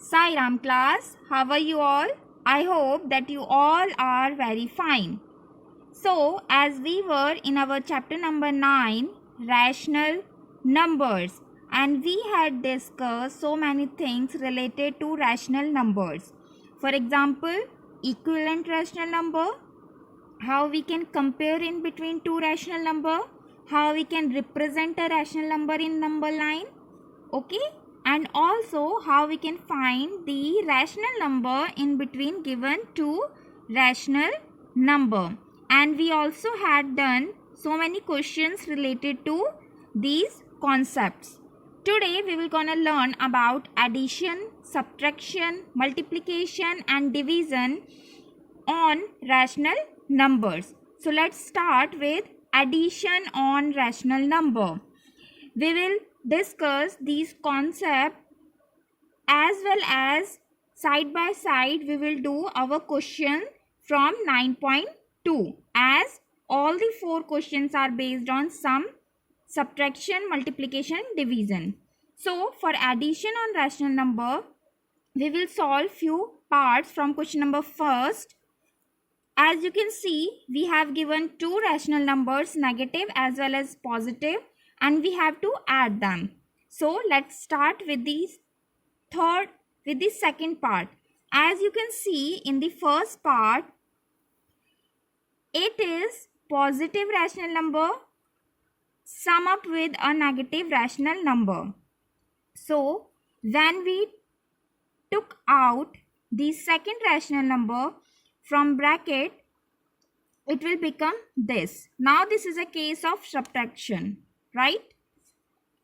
Sai Ram class, how are you all? I hope that you all are very fine. So, as we were in our chapter number 9, rational numbers, and we had discussed so many things related to rational numbers. For example, equivalent rational number, how we can compare in between two rational number, how we can represent a rational number in number line, okay, and also how we can find the rational number in between given two rational number. And we also had done so many questions related to these concepts. Today we will gonna learn about addition, subtraction, multiplication and division on rational numbers. So let's start with addition on rational number. We will discuss these concepts as well as side by side we will do our question from 9.2, as all the 4 questions are based on sum, subtraction, multiplication, division. So for addition on rational number, we will solve few parts from question number first. As you can see, we have given two rational numbers, negative as well as positive, and we have to add them. So let's start with the second part. As you can see in the first part, it is positive rational number sum up with a negative rational number. So when we took out the second rational number from bracket, it will become this. Now this is a case of subtraction, right?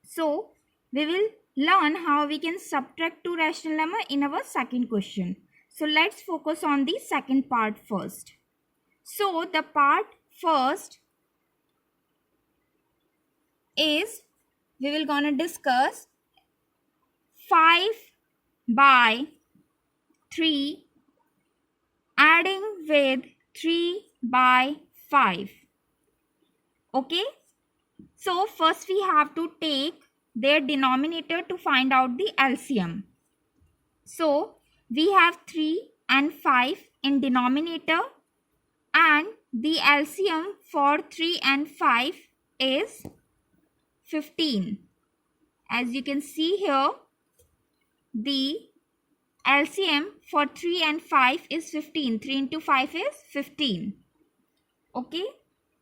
So we will learn how we can subtract two rational number in our second question. So let's focus on the second part first. So the part first is we will gonna discuss 5 by 3 adding with 3 by 5. Okay, so first we have to take their denominator to find out the LCM. So we have 3 and 5 in denominator, and the LCM for 3 and 5 is 15. As you can see here, the LCM for 3 and 5 is 15. 3 into 5 is 15. Okay,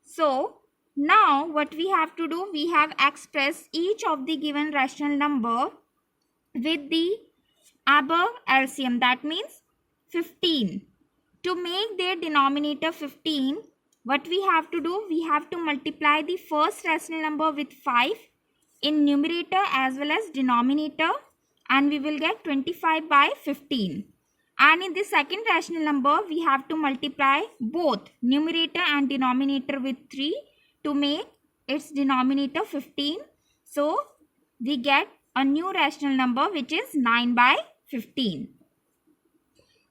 so now what we have to do, we have expressed each of the given rational number with the above LCM, that means 15. To make their denominator 15, what we have to do, we have to multiply the first rational number with 5 in numerator as well as denominator, and we will get 25 by 15. And in the second rational number, we have to multiply both numerator and denominator with 3 to make its denominator 15. So we get a new rational number which is 9 by 15.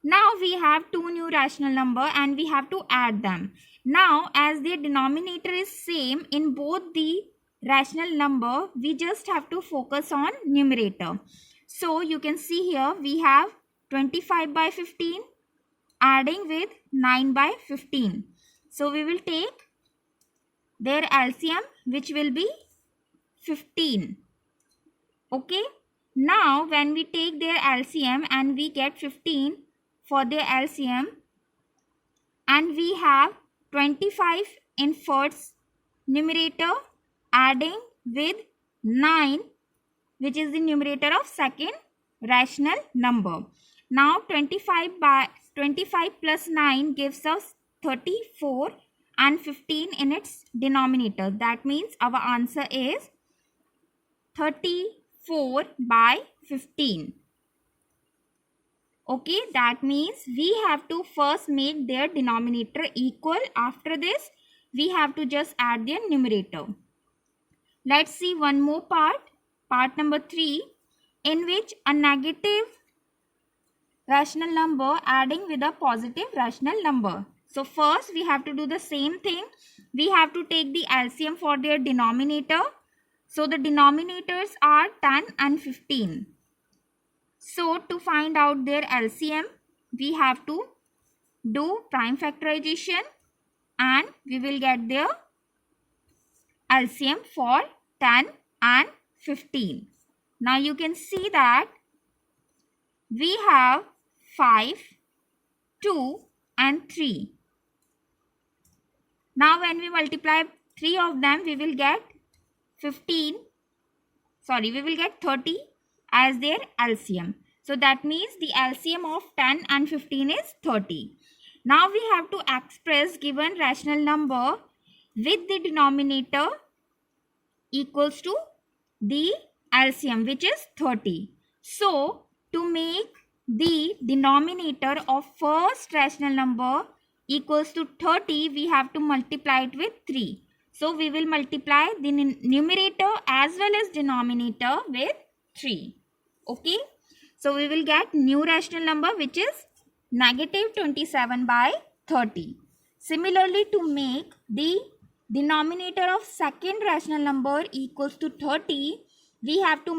Now we have two new rational number and we have to add them. Now as the denominator is same in both the rational number, we just have to focus on numerator. So you can see here we have 25 by 15 adding with 9 by 15. So we will take their LCM, which will be 15. Okay. Now when we take their LCM and we get 15 for their LCM, and we have 25 in first numerator adding with 9, which is the numerator of second rational number. Now 25 plus 9 gives us 34 and 15 in its denominator. That means our answer is 34 by 15. Okay, that means we have to first make their denominator equal. After this, we have to just add their numerator. Let's see one more part, part number 3, in which a negative rational number adding with a positive rational number. So first we have to do the same thing. We have to take the LCM for their denominator. So the denominators are 10 and 15. So to find out their LCM, we have to do prime factorization and we will get their LCM for 10 and 15. Now you can see that we have 5, 2 and 3. Now when we multiply 3 of them, we will get 30 as their LCM. So that means the LCM of 10 and 15 is 30. Now we have to express given rational number with the denominator equals to the LCM, which is 30. So to make the denominator of first rational number equals to 30, we have to multiply it with 3. So we will multiply the numerator as well as denominator with 3. Okay. So we will get new rational number, which is negative 27 by 30. Similarly, to make the denominator of second rational number equals to 30, we have to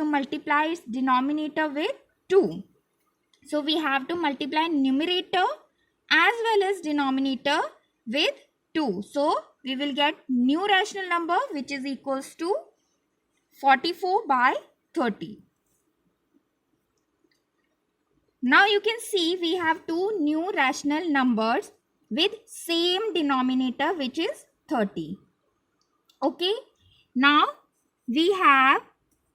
multiply its denominator with 2. So we have to multiply numerator as well as denominator with 2. So we will get new rational number, which is equals to 44 by 30. Now you can see we have two new rational numbers with same denominator, which is 30. Okay. Now we have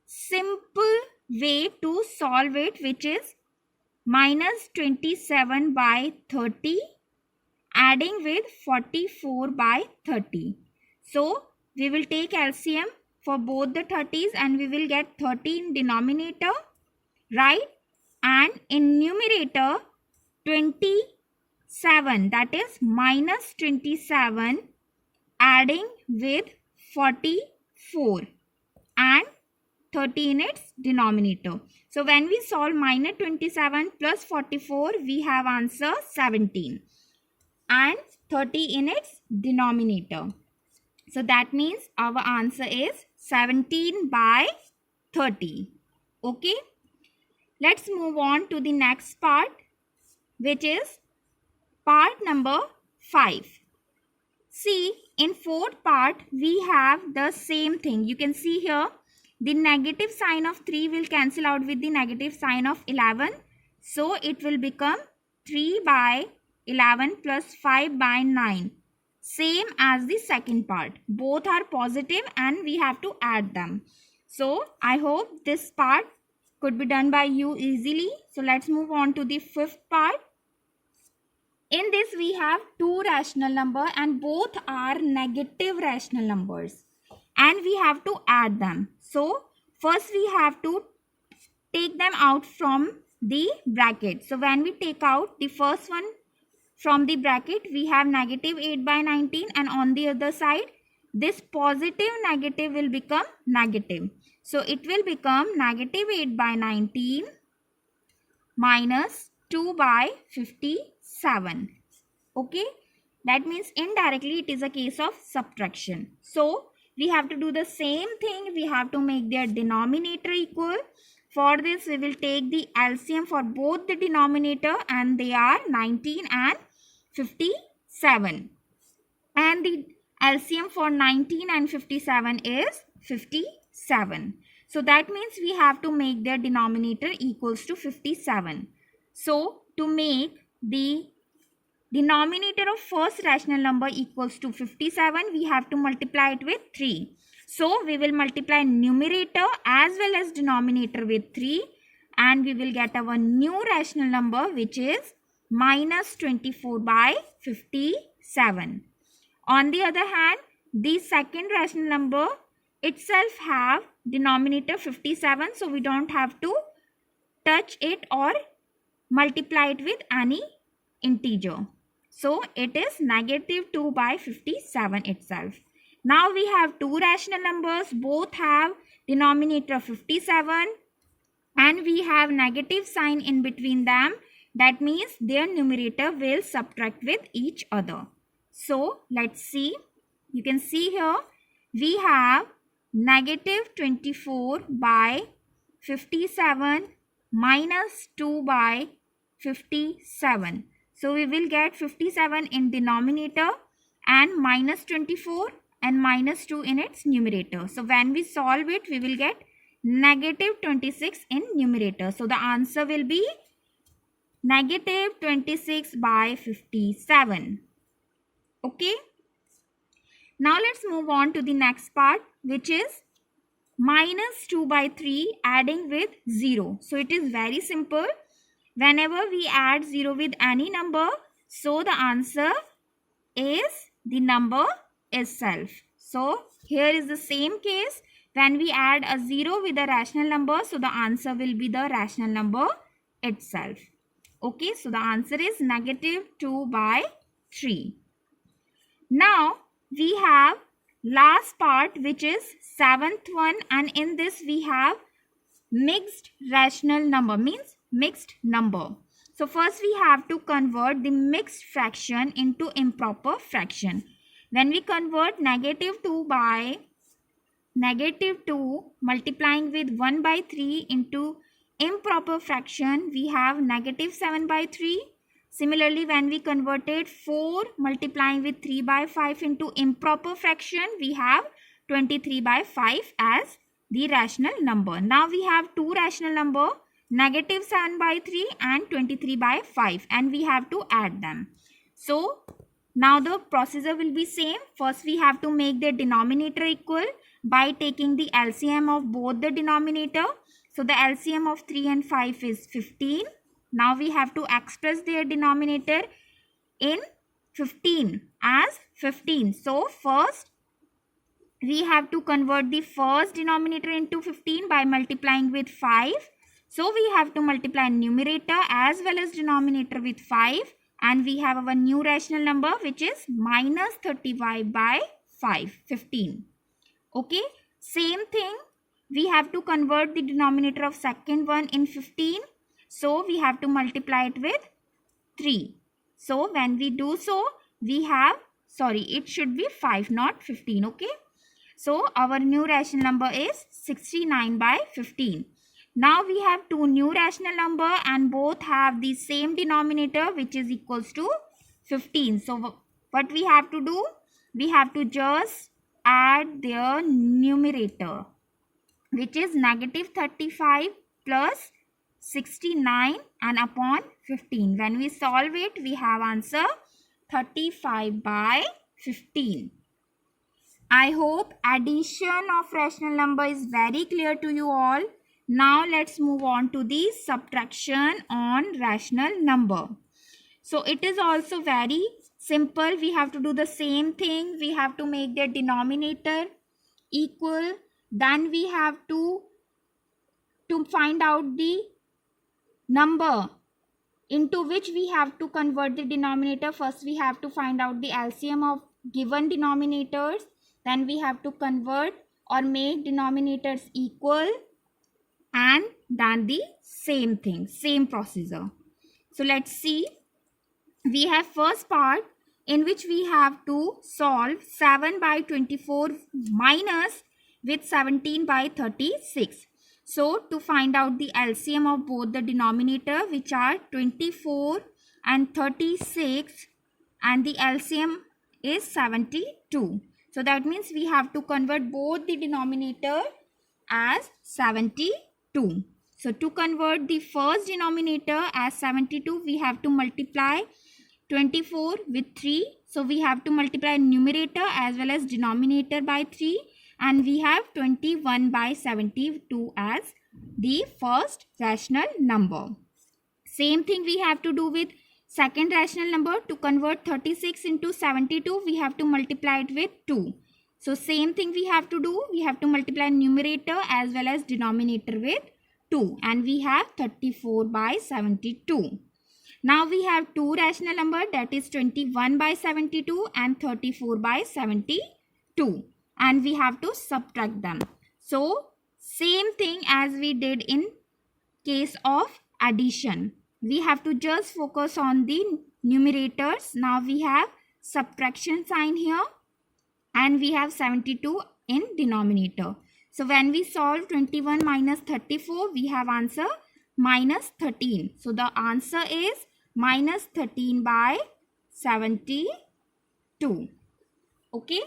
simple way to solve it, which is minus 27 by 30 adding with 44 by 30. So we will take LCM for both the 30s and we will get 30 in denominator, right? And in numerator 27, that is minus 27 adding with 44 and 30 in its denominator. So when we solve minus 27 plus 44, we have answer 17 and 30 in its denominator. So that means our answer is 17 by 30. Okay. Let's move on to the next part, which is part number 5. See, in fourth part, we have the same thing. You can see here, the negative sign of 3 will cancel out with the negative sign of 11. So it will become 3 by 11 plus 5 by 9. Same as the second part. Both are positive and we have to add them. So I hope this part could be done by you easily. So let's move on to the fifth part. In this we have two rational numbers and both are negative rational numbers and we have to add them. So first we have to take them out from the bracket. So when we take out the first one from the bracket, we have negative 8 by 19 and on the other side this positive negative will become negative. So it will become negative 8 by 19 minus 2 by 57. Okay. That means indirectly it is a case of subtraction. So we have to do the same thing. We have to make their denominator equal. For this we will take the LCM for both the denominator and they are 19 and 57. And the LCM for 19 and 57 is 57. So that means we have to make their denominator equals to 57. So to make the denominator of first rational number equals to 57, we have to multiply it with 3. So we will multiply numerator as well as denominator with 3 and we will get our new rational number, which is minus 24 by 57. On the other hand, the second rational number itself have denominator 57, so we don't have to touch it or multiply it with any integer. So it is negative 2 by 57 itself. Now we have two rational numbers, both have denominator 57 and we have negative sign in between them. That means their numerator will subtract with each other. So let's see. You can see here we have negative 24 by 57 minus 2 by 57. So we will get 57 in denominator and minus 24 and minus 2 in its numerator. So when we solve it, we will get negative 26 in numerator. So the answer will be negative 26 by 57. Okay. Now let's move on to the next part, which is minus 2 by 3 adding with 0. So it is very simple. Whenever we add 0 with any number, so the answer is the number itself. So here is the same case. When we add a 0 with a rational number, so the answer will be the rational number itself. Okay, so the answer is negative 2 by 3. Now we have last part, which is 7th one, and in this we have mixed rational number, means mixed number. So first we have to convert the mixed fraction into improper fraction. When we convert negative 2 by negative 2 multiplying with 1 by 3 into improper fraction, we have negative 7 by 3. Similarly, when we converted 4 multiplying with 3 by 5 into improper fraction, we have 23 by 5 as the rational number. Now we have two rational number, negative 7 by 3 and 23 by 5, and we have to add them. So now the procedure will be same. First we have to make the denominator equal by taking the LCM of both the denominator. So the LCM of 3 and 5 is 15. Now we have to express their denominator in 15 as 15. So first we have to convert the first denominator into 15 by multiplying with 5. So we have to multiply numerator as well as denominator with 5, and we have our new rational number, which is minus 35 by 15. Okay, same thing, we have to convert the denominator of second one in 15. So we have to multiply it with 3. So when we do so, we have, it should be 5, not 15. Okay. So our new rational number is 69 by 15. Now we have two new rational number and both have the same denominator, which is equals to 15. So what we have to do? We have to just add their numerator, which is negative 35 plus 69 and upon 15. When we solve it, we have answer 35 by 15. I hope addition of rational number is very clear to you all. Now let's move on to the subtraction on rational number. So it is also very simple. We have to do the same thing. We have to make the denominator equal. Then we have to find out the number into which we have to convert the denominator. First we have to find out the LCM of given denominators. Then we have to convert or make denominators equal, and then the same thing, same procedure. So let's see. We have first part in which we have to solve 7 by 24 minus with 17 by 36. So to find out the LCM of both the denominator, which are 24 and 36, and the LCM is 72. So that means we have to convert both the denominator as 72. So to convert the first denominator as 72, we have to multiply 24 with 3. So we have to multiply numerator as well as denominator by 3. And we have 21 by 72 as the first rational number. Same thing we have to do with second rational number. To convert 36 into 72, we have to multiply it with 2. So same thing we have to do. We have to multiply numerator as well as denominator with 2. And we have 34 by 72. Now we have two rational number, that is 21 by 72 and 34 by 72. And we have to subtract them. So same thing as we did in case of addition. We have to just focus on the numerators. Now we have subtraction sign here and we have 72 in denominator. So when we solve 21 minus 34, we have answer minus 13. So the answer is minus 13 by 72. Okay.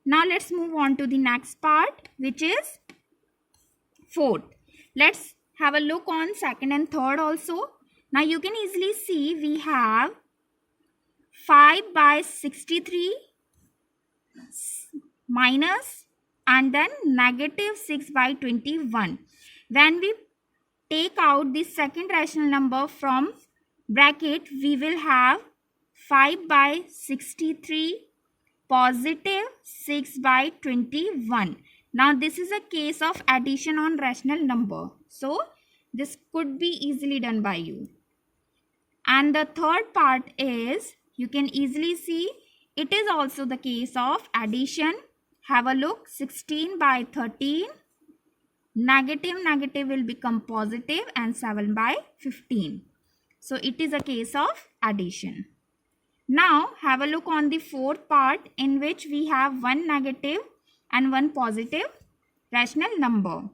Now let's move on to the next part, which is fourth. Let's have a look on second and third also. Now you can easily see we have 5 by 63 minus and then negative 6 by 21. When we take out the second rational number from bracket, we will have 5 by 63 positive 6 by 21. Now this is a case of addition on rational number. So this could be easily done by you. And the third part is, you can easily see it is also the case of addition. Have a look, 16 by 13. Negative will become positive and 7 by 15. So it is a case of addition. Now have a look on the fourth part, in which we have one negative and one positive rational number,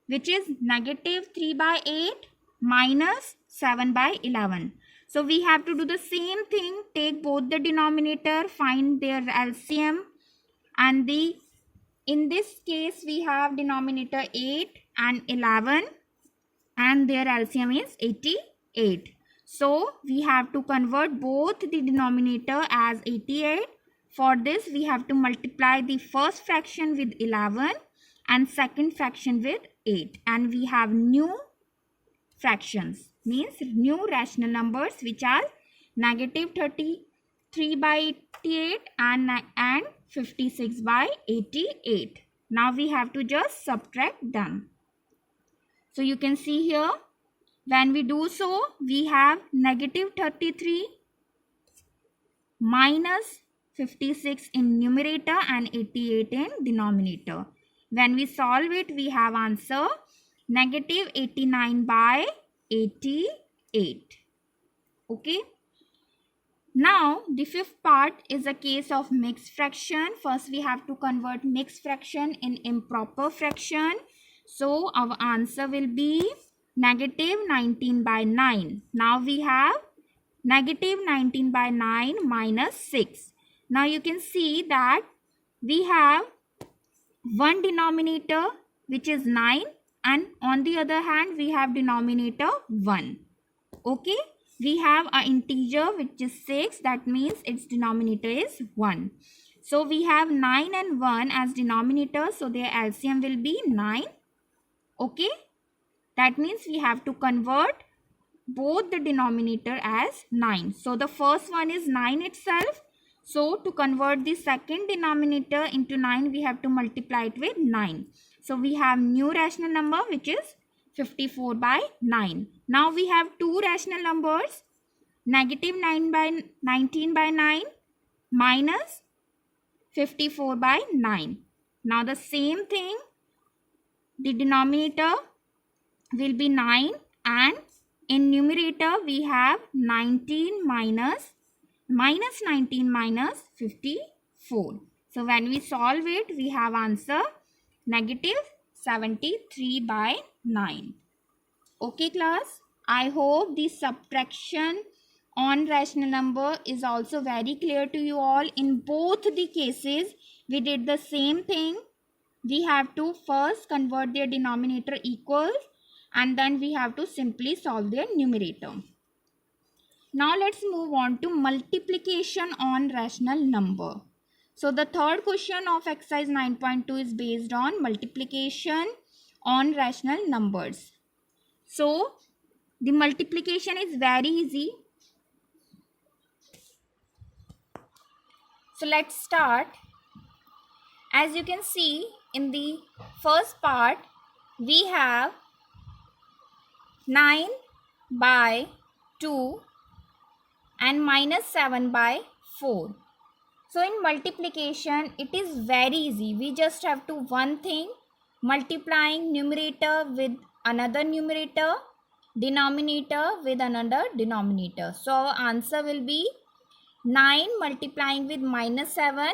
which is negative 3 by 8 minus 7 by 11. So we have to do the same thing. Take both the denominator, find their LCM, and in this case we have denominator 8 and 11 and their LCM is 88. So we have to convert both the denominator as 88. For this we have to multiply the first fraction with 11 and second fraction with 8, and we have new fractions, means new rational numbers, which are negative 33 by 88 and 56 by 88. Now we have to just subtract them. So you can see here, when we do so, we have negative 33 minus 56 in numerator and 88 in denominator. When we solve it, we have answer negative 89 by 88. Okay. Now the fifth part is a case of mixed fraction. First we have to convert mixed fraction in improper fraction. So our answer will be negative 19 by 9. Now we have negative 19 by 9 minus 6. Now you can see that we have one denominator which is 9, and on the other hand we have denominator 1. Okay, we have an integer which is 6, that means its denominator is 1. So we have 9 and 1 as denominator, so their LCM will be 9. Okay, that means we have to convert both the denominator as 9. So the first one is 9 itself. So to convert the second denominator into 9, we have to multiply it with 9. So we have new rational number which is 54 by 9. Now we have two rational numbers, negative 19 by 9 minus 54 by 9. Now the same thing, the denominator will be 9 and in numerator we have 19 minus 19 minus 54. So when we solve it, we have answer negative 73 by 9. Okay class, I hope the subtraction on rational number is also very clear to you all. In both the cases we did the same thing. We have to first convert their denominator equals and then we have to simply solve their numerator. Now let's move on to multiplication on rational number. So the third question of exercise 9.2 is based on multiplication on rational numbers. So the multiplication is very easy. So let's start. As you can see in the first part, we have 9 by 2 and minus 7 by 4. So in multiplication, it is very easy. We just have to one thing, multiplying numerator with another numerator, denominator with another denominator. So our answer will be 9 multiplying with minus 7.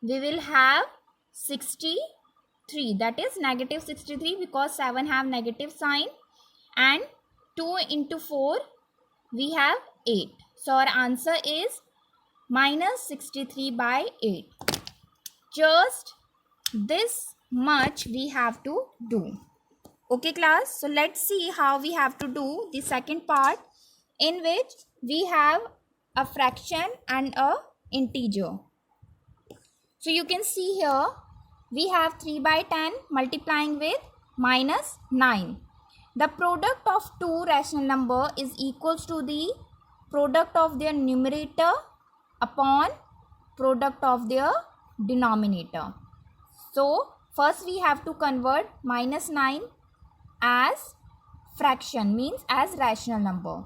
We will have 64. 3, that is negative 63 because 7 have negative sign, and 2 into 4 we have 8. So our answer is minus 63 by 8. Just this much we have to do. Okay class, so let's see how we have to do the second part, in which we have a fraction and a integer. So you can see here we have 3 by 10 multiplying with minus 9. The product of two rational number is equals to the product of their numerator upon product of their denominator. So first we have to convert minus 9 as fraction, means as rational number.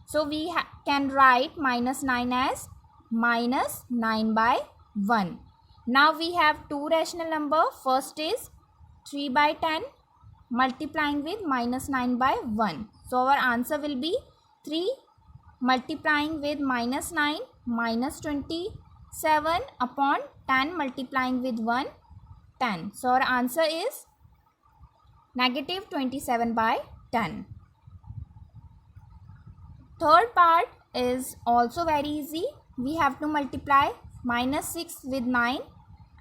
So we can write minus 9 as minus 9 by 1. Now we have two rational number. First is 3 by 10 multiplying with minus 9 by 1. So our answer will be 3 multiplying with minus 9, minus 27 upon 10 multiplying with 1, 10. So our answer is negative 27 by 10. Third part is also very easy. We have to multiply minus 6 with 9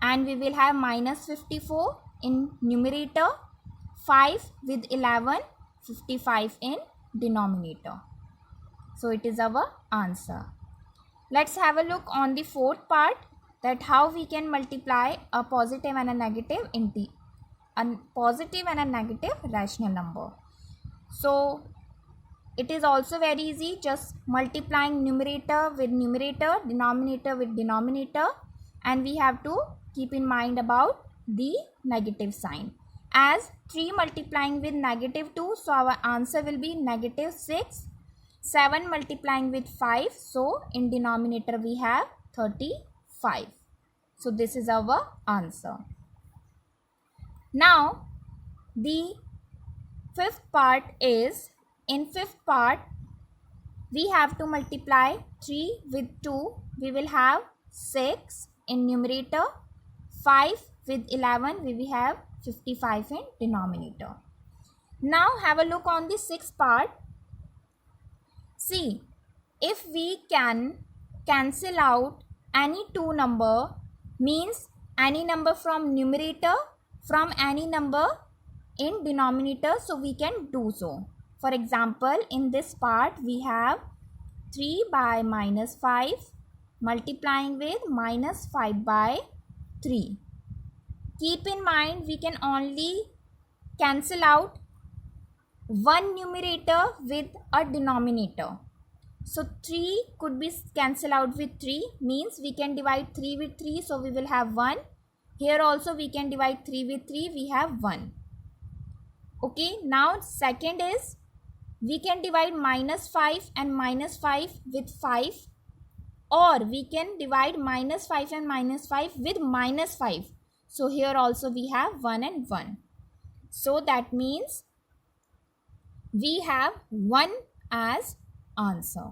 and we will have minus 54 in numerator, 5 with 11, 55 in denominator. So it is our answer. Let's have a look on the fourth part, that how we can multiply a positive and a negative rational number. So it is also very easy, just multiplying numerator with numerator, denominator with denominator, and we have to keep in mind about the negative sign. As 3 multiplying with negative 2, so our answer will be negative 6. 7 multiplying with 5, so in denominator we have 35. So this is our answer. Now the fifth part is, in fifth part we have to multiply 3 with 2, we will have 6 in numerator, 5 with 11 we will have 55 in denominator. Now have a look on the sixth part. See, if we can cancel out any two number, means any number from numerator from any number in denominator, so we can do so. For example, in this part we have 3 by minus 5 multiplying with minus 5 by 3. Keep in mind we can only cancel out one numerator with a denominator. So 3 could be cancelled out with 3, means we can divide 3 with 3, so we will have 1. Here also we can divide 3 with 3, we have 1. Okay, now second is, we can divide minus 5 and minus 5 with 5, or we can divide minus 5 and minus 5 with minus 5. So here also we have 1 and 1. So that means we have 1 as answer.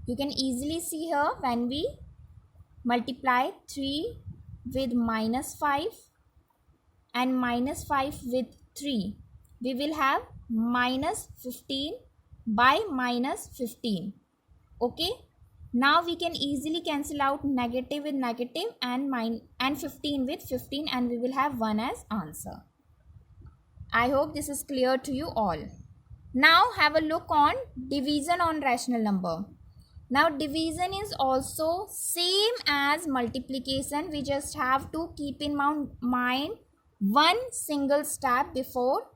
You can easily see here, when we multiply 3 with minus 5 and minus 5 with 3, we will have minus 15 by minus 15. Okay, now we can easily cancel out negative with negative and 15 with 15, and we will have 1 as answer. I hope this is clear to you all. Now have a look on division on rational number. Now division is also same as multiplication. We just have to keep in mind one single step before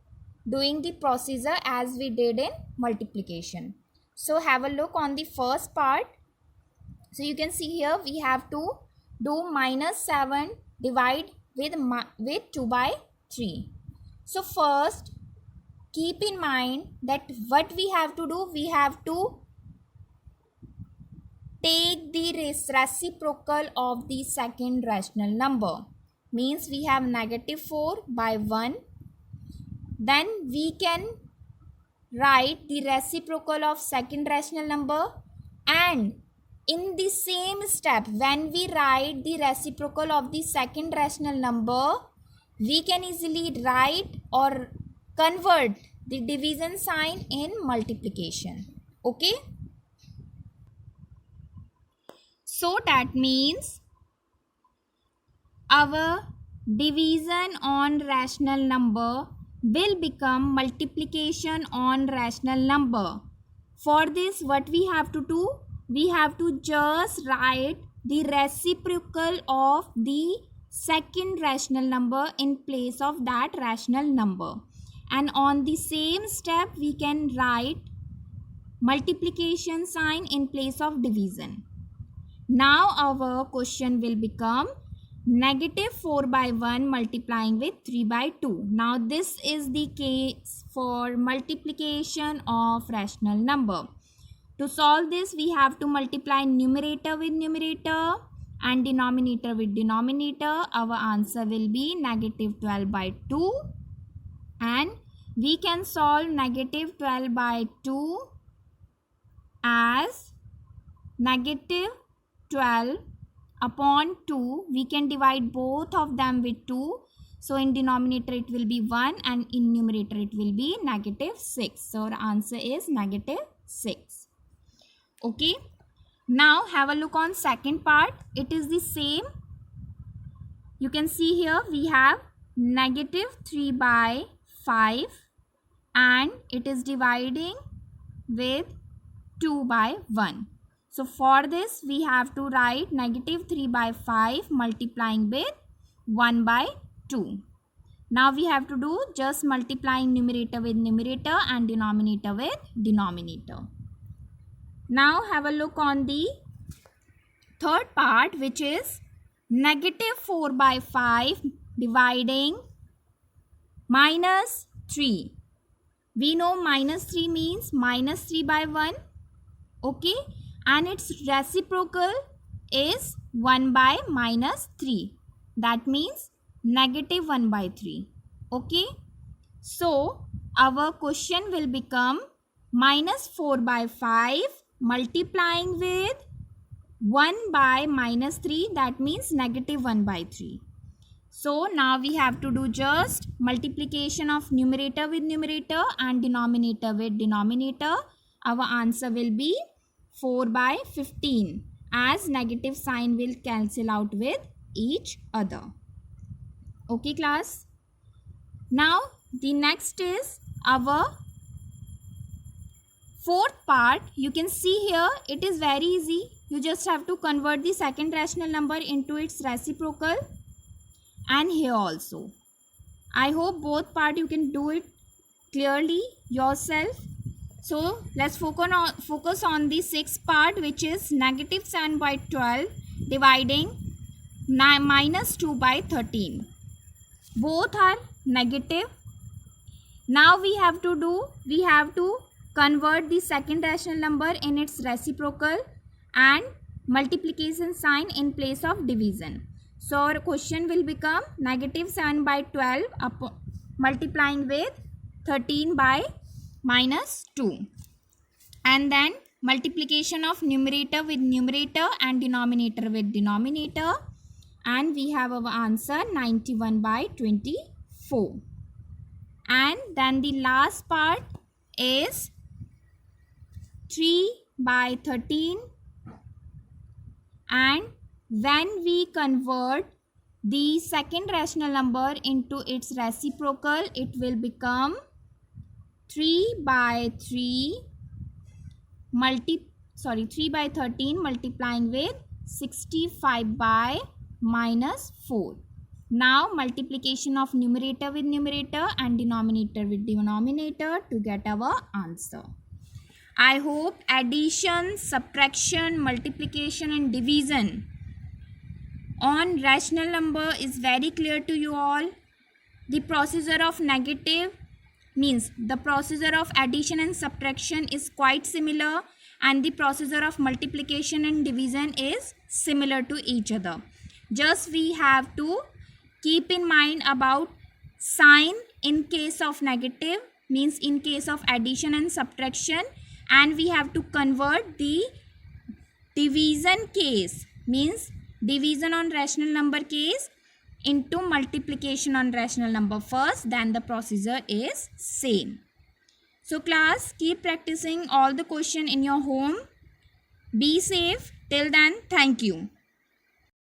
doing the procedure as we did in multiplication. So have a look on the first part. So you can see here we have to do minus 7 divide with 2 by 3. So first keep in mind that what we have to do, we have to take the reciprocal of the second rational number. Means we have negative 4 by 1. Then we can write the reciprocal of second rational number, and in the same step, when we write the reciprocal of the second rational number, we can easily write or convert the division sign in multiplication. Okay, so that means our division on rational number will become multiplication on rational number. For this, what we have to do? We have to just write the reciprocal of the second rational number in place of that rational number. And on the same step, we can write multiplication sign in place of division. Now our question will become negative 4 by 1 multiplying with 3 by 2. Now this is the case for multiplication of rational number. To solve this, we have to multiply numerator with numerator and denominator with denominator. Our answer will be negative 12 by 2, and we can solve negative 12 by 2 as negative 12 upon 2. We can divide both of them with 2. So in denominator it will be 1 and in numerator it will be negative 6. So our answer is negative 6. Okay. Now have a look on second part. It is the same. You can see here we have negative 3 by 5 and it is dividing with 2 by 1. So for this we have to write negative 3 by 5 multiplying with 1 by 2. Now we have to do just multiplying numerator with numerator and denominator with denominator. Now have a look on the third part, which is negative 4 by 5 dividing minus 3. We know minus 3 means minus 3 by 1. Okay, and its reciprocal is 1 by minus 3. That means negative 1 by 3. Okay, so our question will become minus 4 by 5 multiplying with 1 by minus 3. That means negative 1 by 3. So now we have to do just multiplication of numerator with numerator and denominator with denominator. Our answer will be 4 by 15 as negative sign will cancel out with each other. Okay class. Now the next is our fourth part. You can see here it is very easy. You just have to convert the second rational number into its reciprocal, and here also. I hope both part you can do it clearly yourself. So let's focus on the sixth part, which is negative 7 by 12 dividing minus 2 by 13. Both are negative. Now we have to convert the second rational number in its reciprocal and multiplication sign in place of division. So our question will become negative 7 by 12 multiplying with 13 by minus 2, and then multiplication of numerator with numerator and denominator with denominator, and we have our answer 91 by 24. And then the last part is 3 by 13, and when we convert the second rational number into its reciprocal, it will become 3 by 13 multiplying with 65 by minus 4. Now multiplication of numerator with numerator and denominator with denominator to get our answer. I hope addition, subtraction, multiplication and division on rational number is very clear to you all. The procedure of negative means the procedure of addition and subtraction is quite similar, and the procedure of multiplication and division is similar to each other. Just we have to keep in mind about sign in case of negative, means in case of addition and subtraction, and we have to convert the division case, means division on rational number case, into multiplication on rational number first, then the procedure is same. So class, keep practicing all the question in your home. Be safe. Till then, thank you.